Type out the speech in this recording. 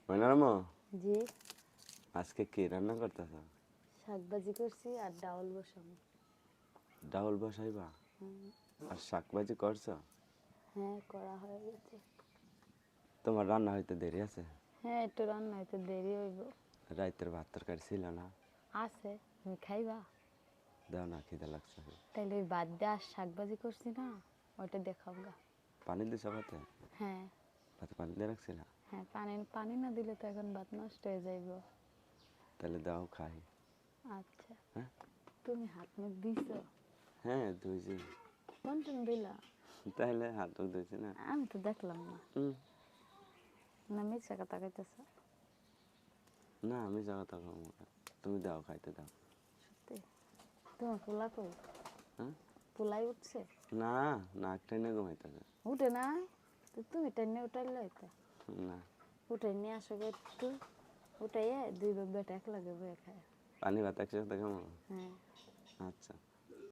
ময়নারামো, জি। আজকে কি রান্না করতেছ? শাক ভাজি করছি আর ডাউল বসাবো। ডাউল বসাইবা আর শাক ভাজি করছো? হ্যাঁ, করা হয়ে গেছে। তোমার রান্না হইতে দেরি আছে? হ্যাঁ, একটু রান্না হইতে দেরি হইব। রাইতের ভাত তরকারি ছিল না? আছে, তুমি খাইবা? দাও না, খিদে লাগছে। তাইলে ওই বাদ দিয়ে আর শাক ভাজি করছি না, ওইটা দেখাও গা। পানি দিছ ভাতে? হ্যাঁ ভাতে পানি দিয়ে রাখছি না? হ্যাঁ, পানি পানি না দিলে তো এখন ভাত নষ্ট হয়ে যাইব। তাহলে দাও খাই। আচ্ছা, হ্যাঁ তুমি হাত মুখ দিছো? হ্যাঁ, ধুইছি। কোন দিলা? তাহলে হাত মুখ ধুইছি না? আমি তো দেখলাম না। হুম। না, মিথ্যা কথা কইতেছ। না, আমি যা কথা খাবো না। তুমি দাও, খাইতে দাও। সত্যি? তোমার পোলা কই? হ্যাঁ, পোলাই উঠছে? না, নাক টেনে ঘুমাইতেছে। উঠে নাই তো, তুমি টেনে উঠাইলে হইতো। না, উঠে নিয়ে আসো গে একটু, উঠাইয়া দুই বেটা এক লাগে বয়ে খায়। পানি ভাত একসাথে খাবো? হ্যাঁ। আচ্ছা।